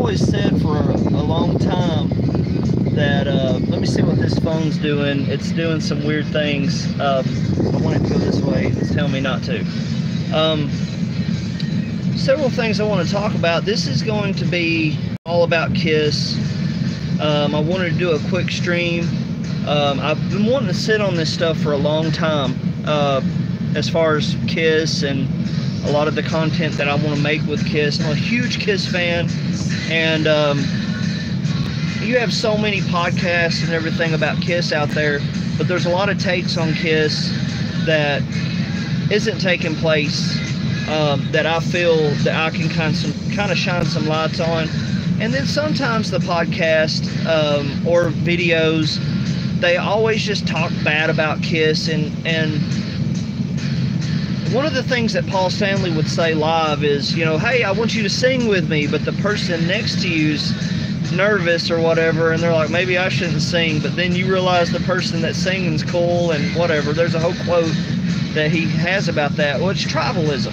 always said for a long time that, let me see what this phone's doing. It's doing some weird things. I want it to go this way. It's telling me not to. Several things I want to talk about. This is going to be all about KISS. I wanted to do a quick stream. I've been wanting to sit on this stuff for a long time, as far as KISS and a lot of the content that I want to make with KISS. I'm a huge KISS fan, and you have so many podcasts and everything about KISS out there, but there's a lot of takes on KISS that isn't taking place, that I feel that I can kind of shine some lights on. And then sometimes the podcast or videos, they always just talk bad about KISS, and one of the things that Paul Stanley would say live is, you know, hey, I want you to sing with me, but the person next to you's nervous or whatever, and they're like, maybe I shouldn't sing, but then you realize the person that's singing's cool and whatever. There's a whole quote that he has about that. Well, it's tribalism.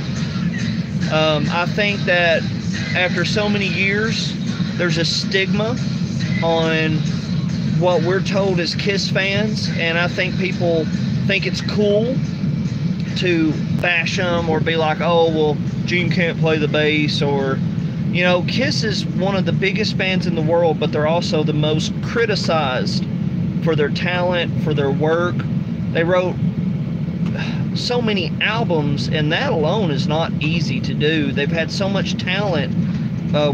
I think that after so many years, there's a stigma on what we're told as KISS fans, and I think people think it's cool to bash them or be like, oh, well, Gene can't play the bass, or, you know, KISS is one of the biggest bands in the world, but they're also the most criticized for their talent, for their work. They wrote so many albums, and that alone is not easy to do. They've had so much talent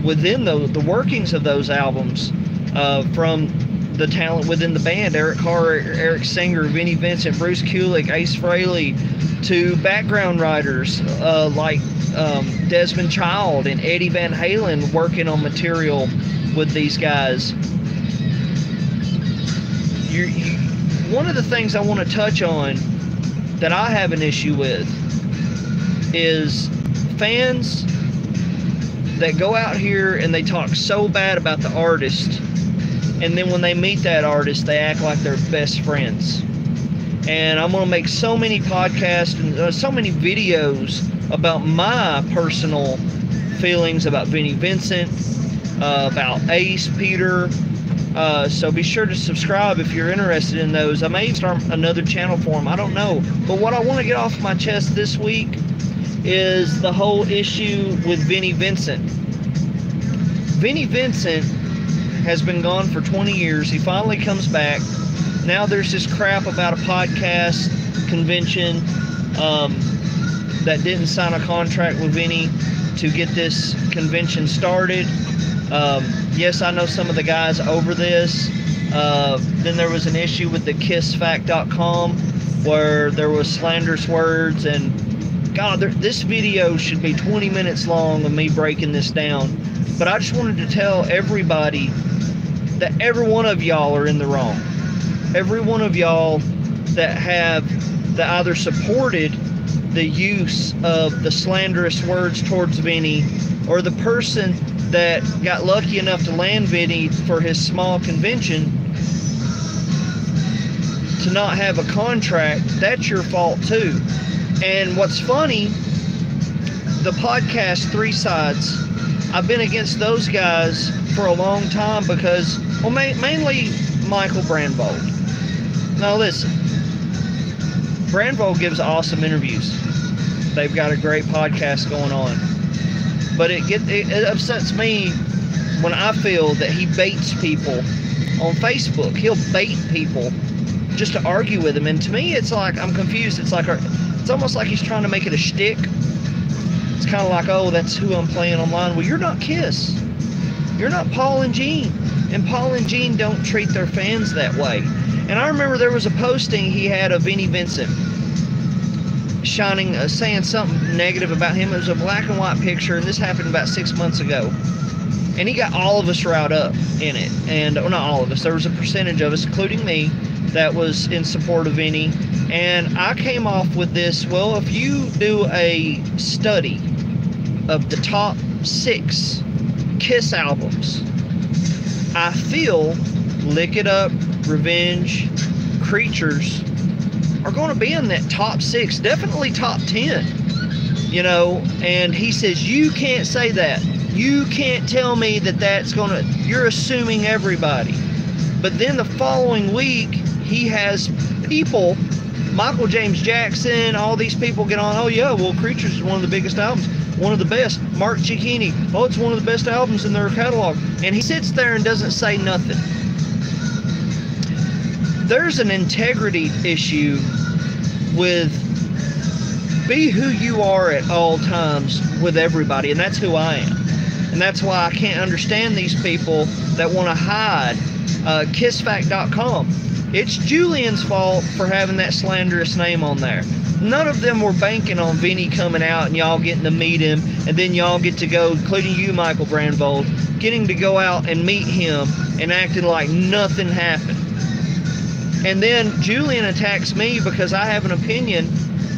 within the workings of those albums, from the talent within the band, Eric Carr, Eric Singer, Vinnie Vincent, Bruce Kulick, Ace Frehley, to background writers like Desmond Child and Eddie Van Halen working on material with these guys. One of the things I want to touch on that I have an issue with is fans that go out here and they talk so bad about the artist, and then when they meet that artist, they act like they're best friends. And I'm going to make so many podcasts and so many videos about my personal feelings about Vinnie Vincent, about Ace, Peter. So be sure to subscribe if you're interested in those. I may start another channel for them. I don't know. But what I want to get off my chest this week is the whole issue with Vinnie Vincent. Vinnie Vincent has been gone for 20 years. He finally comes back. Now there's this crap about a podcast convention that didn't sign a contract with Vinnie to get this convention started. Yes, I know some of the guys over this. Then there was an issue with the kissfact.com where there was slanderous words, and God, this video should be 20 minutes long of me breaking this down. But I just wanted to tell everybody that every one of y'all are in the wrong. Every one of y'all that either supported the use of the slanderous words towards Vinnie, or the person that got lucky enough to land Vinnie for his small convention to not have a contract, that's your fault too. And what's funny, the podcast Three Sides, I've been against those guys for a long time because, well, mainly Michael Brandvold. Now listen, Brandvold gives awesome interviews. They've got a great podcast going on. But it upsets me when I feel that he baits people on Facebook. He'll bait people just to argue with him. And to me, it's like, I'm confused. It's almost like he's trying to make it a shtick. It's kind of like, oh, that's who I'm playing online. Well, you're not KISS. You're not Paul and Gene. And Paul and Gene don't treat their fans that way. And I remember there was a posting he had of Vinnie Vincent saying something negative about him. It was a black and white picture, and this happened about 6 months ago. And he got all of us riled up in it. And, well, not all of us. There was a percentage of us, including me, that was in support of Vinnie. And I came off with this, well, if you do a study of the top 6 KISS albums, I feel Lick It Up, Revenge, Creatures are going to be in that top 6, definitely top 10, you know. And he says, you can't say that. You can't tell me that that's gonna, you're assuming everybody. But then the following week, he has people, Michael James Jackson, all these people get on, oh yeah, well, Creatures is one of the biggest albums, one of the best. Mark Cicchini, oh, it's one of the best albums in their catalog. And he sits there and doesn't say nothing. There's an integrity issue with be who you are at all times with everybody, and that's who I am. And that's why I can't understand these people that want to hide. Kissfact.com. It's Julian's fault for having that slanderous name on there. None of them were banking on Vinny coming out and y'all getting to meet him, and then y'all get to go, including you, Michael Brandvold, getting to go out and meet him and acting like nothing happened. And then Julian attacks me because I have an opinion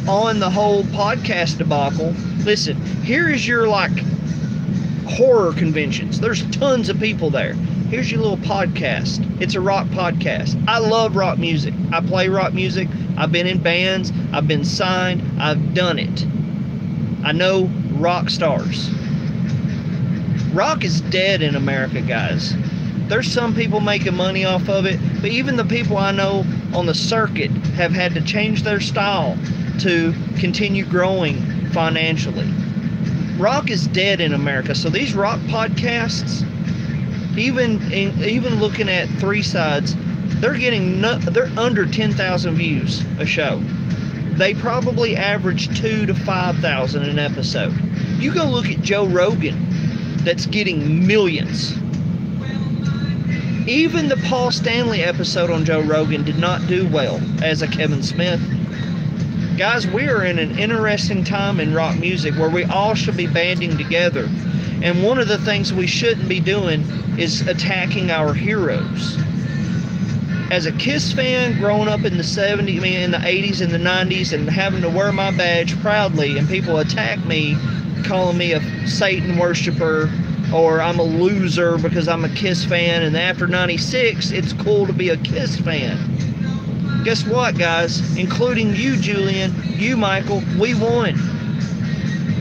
on the whole podcast debacle. Listen, here is your, like, horror conventions. There's tons of people there. Here's your little podcast. It's a rock podcast. I love rock music. I play rock music. I've been in bands. I've been signed. I've done it. I know rock stars. Rock is dead in America, guys. There's some people making money off of it, but even the people I know on the circuit have had to change their style to continue growing financially. Rock is dead in America, so these rock podcasts, even looking at Three Sides, they're under 10,000 views a show. They probably average 2,000 to 5,000 an episode. You go look at Joe Rogan, that's getting millions. Even the Paul Stanley episode on Joe Rogan did not do well as a Kevin Smith. Guys, we are in an interesting time in rock music where we all should be banding together. And one of the things we shouldn't be doing is attacking our heroes. As a Kiss fan, growing up in the 70s, in the 80s and the 90s, and having to wear my badge proudly, and people attack me, calling me a Satan worshiper, or I'm a loser because I'm a Kiss fan, and after 96, it's cool to be a Kiss fan. Guess what, guys? Including you, Julian, you, Michael, we won.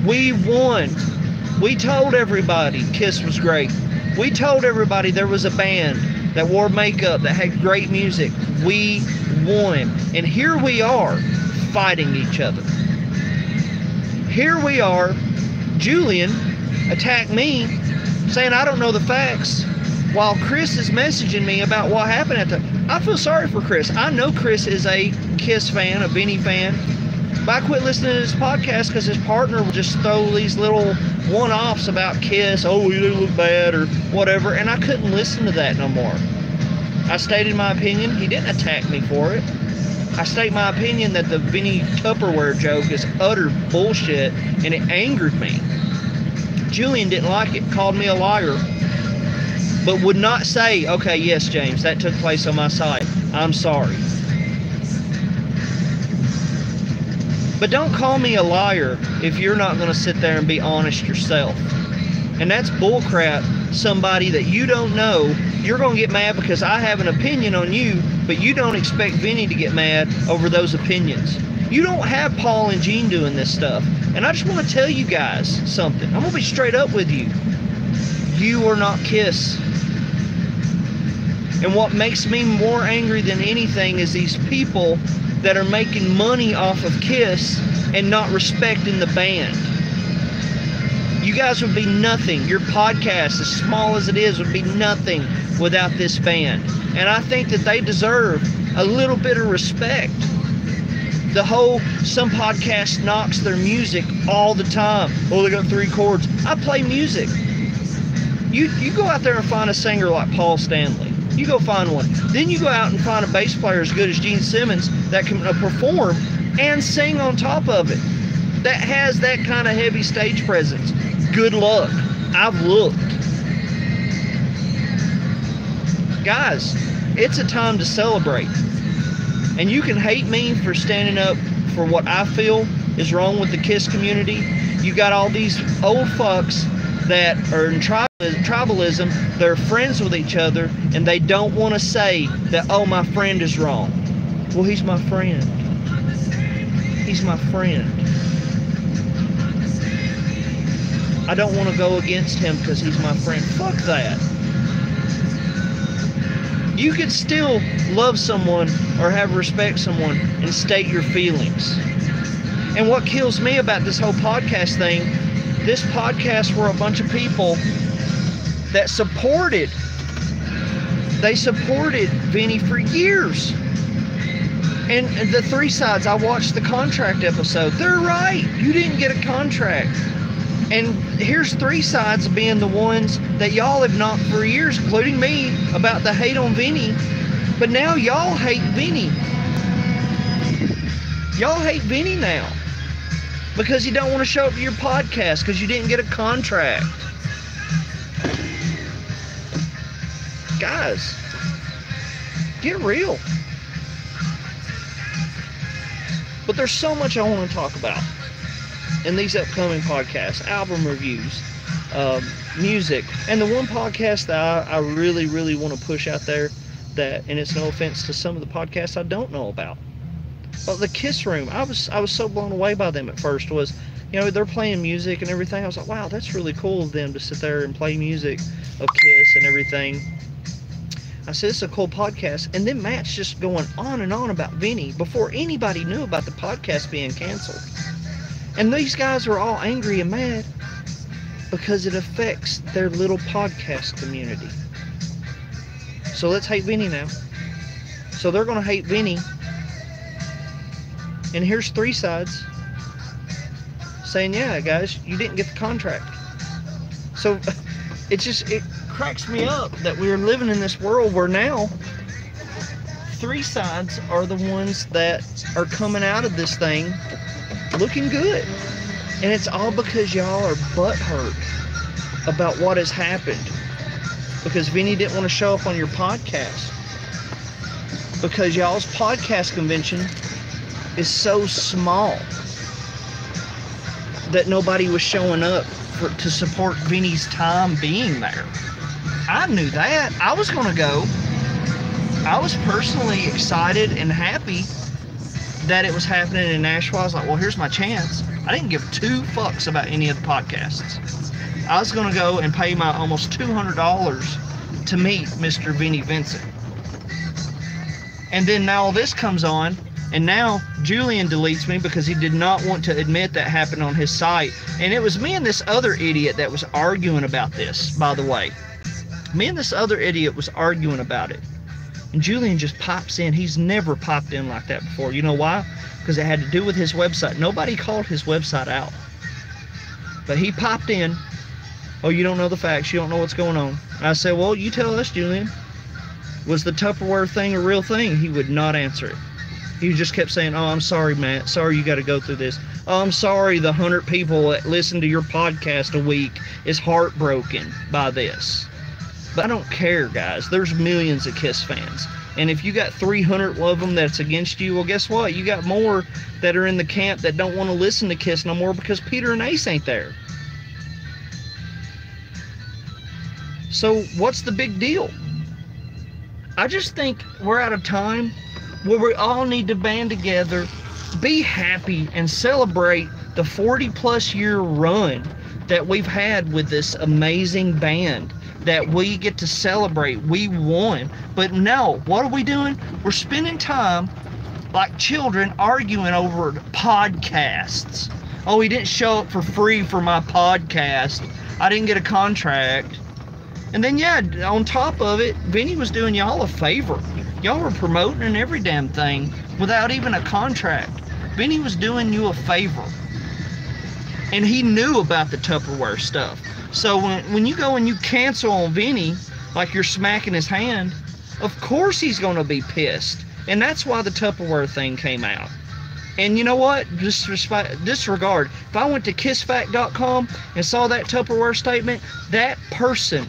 We won. We told everybody Kiss was great. We told everybody there was a band that wore makeup, that had great music. We won. And here we are, fighting each other. Here we are, Julian attacked me, saying I don't know the facts, while Chris is messaging me about what happened at the... I feel sorry for Chris. I know Chris is a Kiss fan, a Vinny fan, but I quit listening to his podcast because his partner would just throw these little one-offs about Kiss, oh, you look bad, or whatever, and I couldn't listen to that no more. I stated my opinion. He didn't attack me for it. I state my opinion that the Vinny Tupperware joke is utter bullshit, and it angered me. Julian didn't like it, called me a liar, but would not say, okay, yes, James, that took place on my side. I'm sorry. But don't call me a liar if you're not going to sit there and be honest yourself. And that's bullcrap. Somebody that you don't know, you're going to get mad because I have an opinion on you, but you don't expect Vinny to get mad over those opinions. You don't have Paul and Gene doing this stuff. And I just want to tell you guys something. I'm going to be straight up with you. You are not Kiss. And what makes me more angry than anything is these people that are making money off of Kiss and not respecting the band. You guys would be nothing. Your podcast, as small as it is, would be nothing without this band. And I think that they deserve a little bit of respect. The whole, some podcast knocks their music all the time. Oh, they got 3 chords. I play music. You go out there and find a singer like Paul Stanley. You go find one. Then you go out and find a bass player as good as Gene Simmons that can perform and sing on top of it. That has that kind of heavy stage presence. Good luck. I've looked. Guys, it's a time to celebrate. And you can hate me for standing up for what I feel is wrong with the Kiss community. You got all these old fucks that are in tribalism. They're friends with each other, and they don't want to say that, oh, my friend is wrong. Well, he's my friend. He's my friend. I don't want to go against him because he's my friend. Fuck that. You could still love someone or have respect someone and state your feelings. And what kills me about this whole podcast thing, this podcast were a bunch of people that supported Vinny for years. And the three sides, I watched the contract episode. They're right. You didn't get a contract. And here's three sides being the ones that y'all have knocked for years, including me, about the hate on Vinny. But now y'all hate Vinny. Y'all hate Vinny now. Because you don't want to show up to your podcast because you didn't get a contract. Guys, get real. But there's so much I want to talk about in these upcoming podcasts, album reviews, music, and the one podcast that I really, really want to push out there, that, and it's no offense to some of the podcasts I don't know about. Well, the Kiss Room, I was so blown away by them at first. Was, you know, they're playing music and everything. I was like, wow, that's really cool of them to sit there and play music of Kiss and everything. I said, it's a cool podcast. And then Matt's just going on and on about Vinny before anybody knew about the podcast being canceled. And these guys are all angry and mad because it affects their little podcast community. So let's hate Vinny now. So they're going to hate Vinny. And here's three sides saying, yeah, guys, you didn't get the contract. So it cracks me up that we're living in this world where now three sides are the ones that are coming out of this thing looking good. And it's all because y'all are butthurt about what has happened. Because Vinny didn't want to show up on your podcast. Because y'all's podcast convention is so small that nobody was showing up to support Vinny's time being there. I knew that. I was going to go. I was personally excited and happy that it was happening in Nashville. I was like, well, here's my chance. I didn't give two fucks about any of the podcasts. I was going to go and pay my almost $200 to meet Mr. Vinny Vincent. And then now all this comes on, and now Julian deletes me because he did not want to admit that happened on his site. And it was me and this other idiot that was arguing about this, by the way. Me and this other idiot was arguing about it. And Julian just pops in. He's never popped in like that before. You know why? Because it had to do with his website. Nobody called his website out. But he popped in. Oh, you don't know the facts. You don't know what's going on. I said, well, you tell us, Julian. Was the Tupperware thing a real thing? He would not answer it. He just kept saying, oh, I'm sorry, Matt. Sorry you got to go through this. Oh, I'm sorry the 100 people that listen to your podcast a week is heartbroken by this. But I don't care, guys. There's millions of Kiss fans. And if you got 300 of them that's against you, well, guess what? You got more that are in the camp that don't want to listen to Kiss no more because Peter and Ace ain't there. So what's the big deal? I just think we're at a time where we all need to band together, be happy, and celebrate the 40-plus year run that we've had with this amazing band that we get to celebrate. We won. But no, what are we doing? We're spending time like children arguing over podcasts. Oh, he didn't show up for free for my podcast. I didn't get a contract. And then, yeah, on top of it, Vinny was doing y'all a favor. Y'all were promoting and every damn thing without even a contract. Vinny was doing you a favor. And he knew about the Tupperware stuff. So when you go and you cancel on Vinny, like you're smacking his hand, of course he's going to be pissed. And that's why the Tupperware thing came out. And you know what? Disregard. If I went to kissfact.com and saw that Tupperware statement, that person,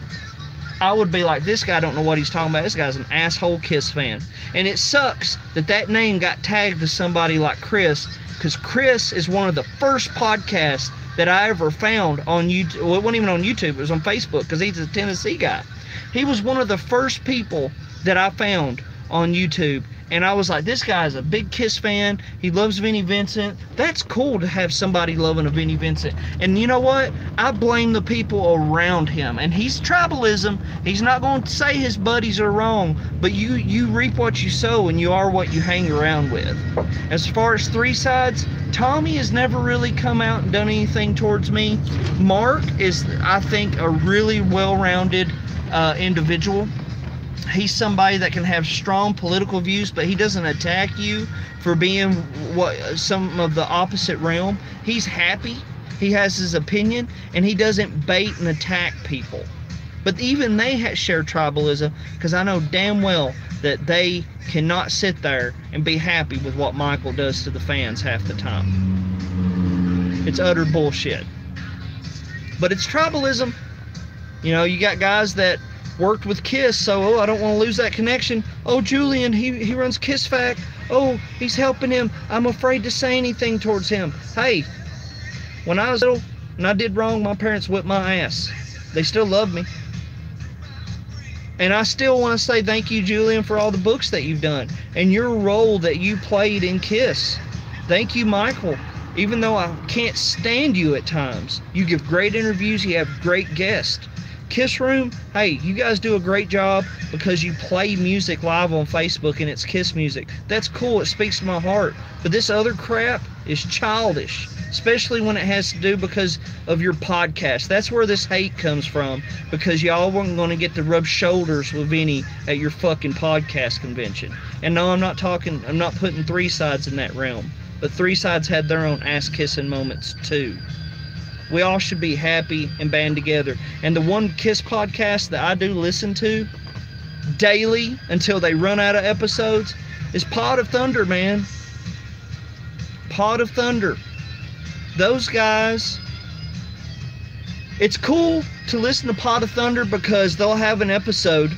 I would be like, this guy don't know what he's talking about. This guy's an asshole Kiss fan. And it sucks that that name got tagged to somebody like Chris, because Chris is one of the first podcasts that I ever found on YouTube. Well, it wasn't even on YouTube. It was on Facebook, because he's a Tennessee guy. He was one of the first people that I found on YouTube. And I was like, this guy's a big Kiss fan. He loves Vinnie Vincent. That's cool to have somebody loving a Vinnie Vincent. And you know what? I blame the people around him. And he's tribalism. He's not going to say his buddies are wrong. But you reap what you sow, and you are what you hang around with. As far as three sides, Tommy has never really come out and done anything towards me. Mark is, I think, a really well-rounded individual. He's somebody that can have strong political views, but he doesn't attack you for being some of the opposite realm. He's happy, he has his opinion, and he doesn't bait and attack people. But even they share tribalism, because I know damn well that they cannot sit there and be happy with what Michael does to the fans half the time. It's utter bullshit. But it's tribalism. You know, you got guys that worked with Kiss, so I don't want to lose that connection. Oh, Julian, he runs Kiss Fact. Oh, he's helping him. I'm afraid to say anything towards him. Hey, when I was little and I did wrong, my parents whipped my ass. They still love me. And I still want to say thank you, Julian, for all the books that you've done and your role that you played in Kiss. Thank you, Michael. Even though I can't stand you at times, you give great interviews, you have great guests. Kiss Room, hey, you guys do a great job because you play music live on Facebook and it's Kiss music. That's cool, it speaks to my heart. But this other crap is childish, especially when it has to do because of your podcast. That's where this hate comes from, because y'all weren't going to get to rub shoulders with Vinny at your fucking podcast convention. And no, I'm not putting three sides in that realm. But three sides had their own ass-kissing moments too. We all should be happy and band together. And the one Kiss podcast that I do listen to daily until they run out of episodes is Pod of Thunder, man. Pod of Thunder. Those guys, it's cool to listen to Pod of Thunder because they'll have an episode.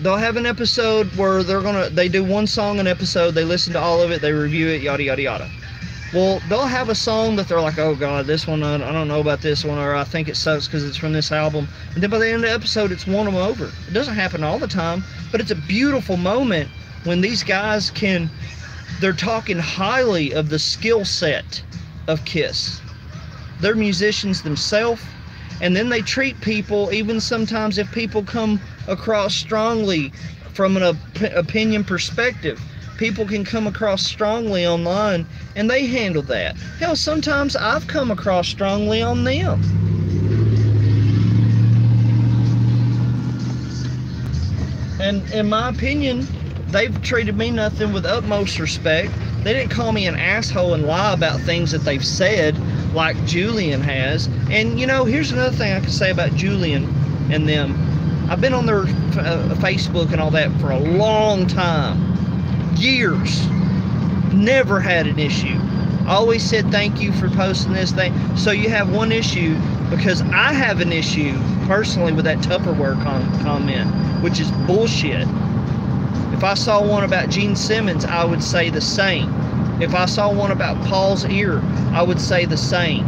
They'll have an episode where they do one song an episode, they listen to all of it, they review it, yada yada yada. Well, they'll have a song that they're like, oh God, this one, I don't know about this one, or I think it sucks because it's from this album. And then by the end of the episode, it's won them over. It doesn't happen all the time, but it's a beautiful moment when these guys they're talking highly of the skill set of Kiss. They're musicians themselves, and then they treat people, even sometimes if people come across strongly from an opinion perspective, people can come across strongly online, and they handle that. Hell, sometimes I've come across strongly on them. And in my opinion, they've treated me nothing with utmost respect. They didn't call me an asshole and lie about things that they've said, like Julian has. And you know, here's another thing I can say about Julian and them. I've been on their Facebook and all that for a long time. Years. Never had an issue. I always said thank you for posting this thing. So you have one issue, because I have an issue personally with that Tupperware comment, which is bullshit. If I saw one about Gene Simmons, I would say the same. If I saw one about Paul's ear, I would say the same.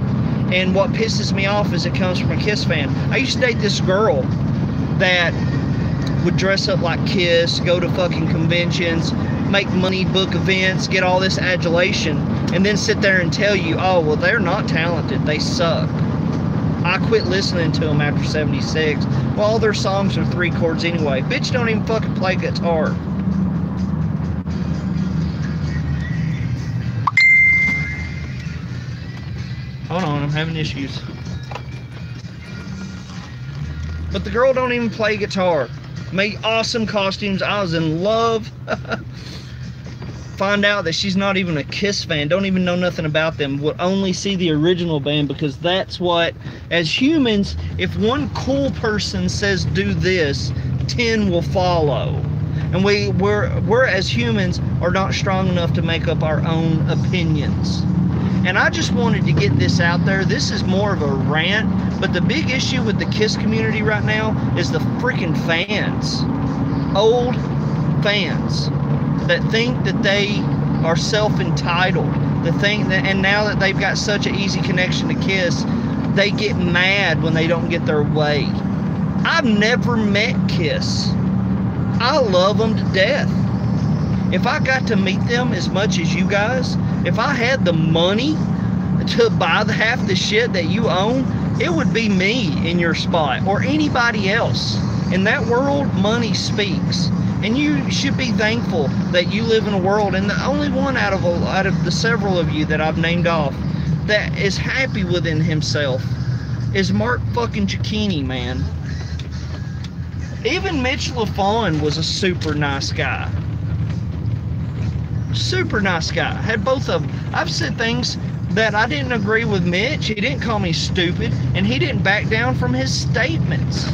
And what pisses me off is it comes from a Kiss fan. I used to date this girl that would dress up like Kiss, go to fucking conventions, make money, book events, get all this adulation, and then sit there and tell you, oh, well, they're not talented, they suck. I quit listening to them after 76. Well, all their songs are 3 chords anyway. Bitch don't even fucking play guitar. Hold on, I'm having issues. But the girl don't even play guitar. Made awesome costumes. I was in love. Find out that she's not even a Kiss fan, don't even know nothing about them, would only see the original band, because that's what, as humans, if one cool person says do this, 10 will follow. And we're as humans are not strong enough to make up our own opinions. And I just wanted to get this out there. This is more of a rant, but the big issue with the Kiss community right now is the freaking fans. Old fans that think that they are self-entitled, and now that they've got such an easy connection to Kiss, they get mad when they don't get their way. I've never met Kiss. I love them to death. If I got to meet them as much as you guys, if I had the money to buy half the shit that you own, it would be me in your spot or anybody else. In that world, money speaks. And you should be thankful that you live in a world, and the only one out of the several of you that I've named off that is happy within himself is Mark fucking Cicchini, man. Even Mitch LaFon was a super nice guy. Super nice guy. Had both of them. I've said things that I didn't agree with Mitch. He didn't call me stupid, and he didn't back down from his statements.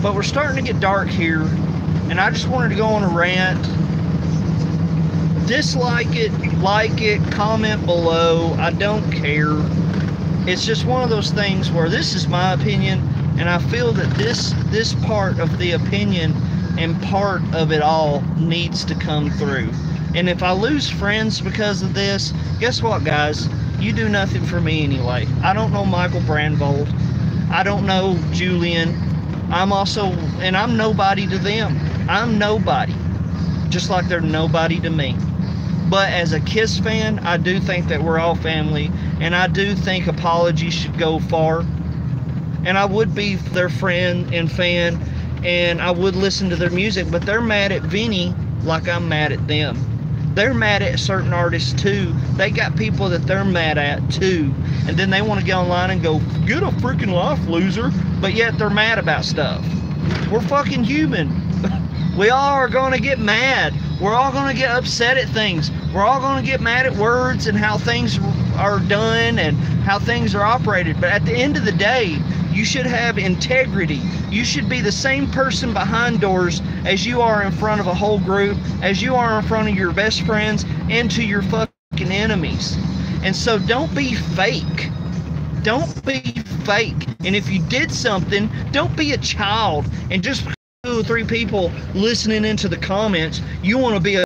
But we're starting to get dark here, and I just wanted to go on a rant. Dislike it, like it, comment below. I don't care. It's just one of those things where this is my opinion, and I feel that this part of the opinion and part of it all needs to come through. And if I lose friends because of this, guess what, guys? You do nothing for me anyway. I don't know Michael Brandvold. I don't know Julian. I'm nobody to them. I'm nobody. Just like they're nobody to me. But as a Kiss fan, I do think that we're all family, and I do think apologies should go far. And I would be their friend and fan, and I would listen to their music, but they're mad at Vinny like I'm mad at them. They're mad at certain artists too. They got people that they're mad at too. And then they want to get online and go, get a freaking life, loser. But yet they're mad about stuff. We're fucking human. We all are going to get mad. We're all going to get upset at things. We're all going to get mad at words and how things are done and how things are operated. But at the end of the day, you should have integrity. You should be the same person behind doors as you are in front of a whole group, as you are in front of your best friends and to your fucking enemies. And so don't be fake. Don't be fake. And if you did something, don't be a child and just 2 or 3 people listening into the comments, you want to be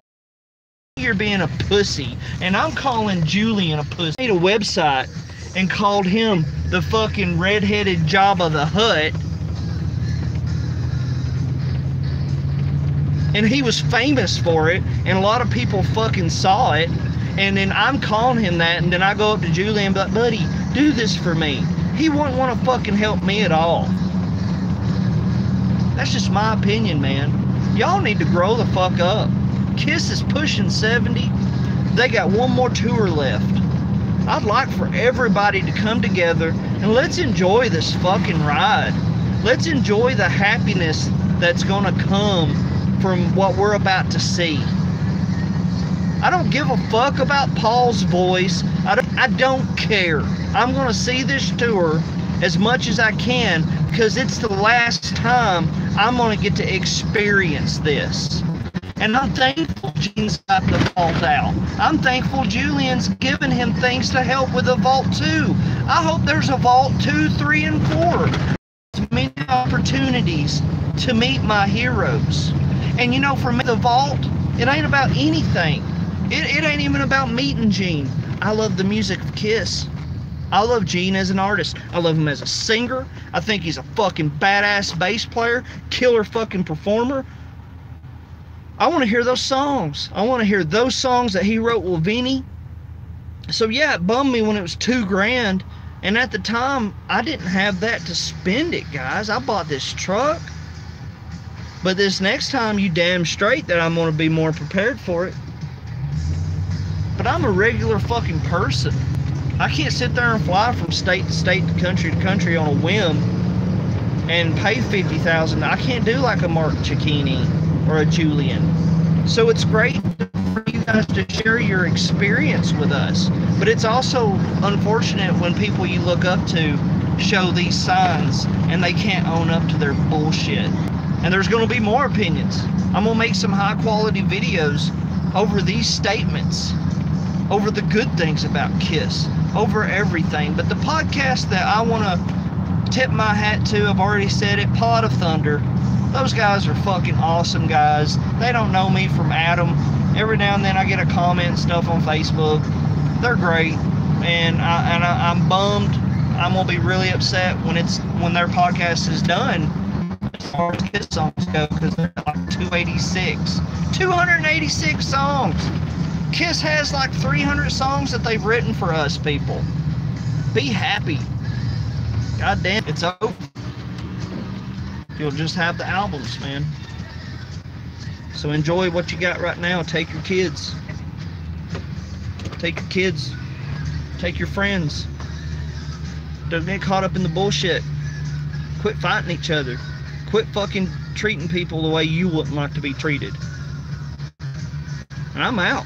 you're being a pussy. And I'm calling Julian a pussy. I made a website and called him the fucking redheaded Jabba the Hutt. And he was famous for it, and a lot of people fucking saw it. And then I'm calling him that, and then I go up to Julian and be like, buddy, do this for me. He wouldn't want to fucking help me at all. That's just my opinion, man. Y'all need to grow the fuck up. Kiss is pushing 70. They got one more tour left. I'd like for everybody to come together and let's enjoy this fucking ride. Let's enjoy the happiness that's gonna come from what we're about to see. I don't give a fuck about Paul's voice. I don't care. I'm gonna see this tour as much as I can because it's the last time I'm gonna get to experience this. And I'm thankful Gene's got the vault out. I'm thankful Julian's given him things to help with the vault 2. I hope there's a vault 2, 3, and 4. Many opportunities to meet my heroes. And you know, for me, the vault, it ain't about anything. It ain't even about meeting Gene. I love the music of Kiss. I love Gene as an artist. I love him as a singer. I think he's a fucking badass bass player, killer fucking performer. I want to hear those songs. I want to hear those songs that he wrote with Vinny. So yeah, it bummed me when it was $2,000. And at the time, I didn't have that to spend it, guys. I bought this truck. But this next time, you damn straight that I'm going to be more prepared for it. But I'm a regular fucking person. I can't sit there and fly from state to state to country on a whim and pay $50,000. I can't do like a Mark Cicchini or a Julian. So it's great for you guys to share your experience with us. But it's also unfortunate when people you look up to show these signs and they can't own up to their bullshit. And there's going to be more opinions. I'm going to make some high quality videos over these statements, over the good things about Kiss, over everything. But the podcast that I want to tip my hat to, I've already said it, Pod of Thunder. Those guys are fucking awesome guys. They don't know me from Adam. Every now and then I get a comment and stuff on Facebook. They're great. And I'm bummed. I'm going to be really upset when their podcast is done. as far as Kiss songs go, because they're like 286. 286 songs! Kiss has like 300 songs that they've written for us people. Be happy. God damn, it's over. You'll just have the albums, man. So enjoy what you got right now. Take your kids. Take your kids. Take your friends. Don't get caught up in the bullshit. Quit fighting each other. Quit fucking treating people the way you wouldn't like to be treated. And I'm out.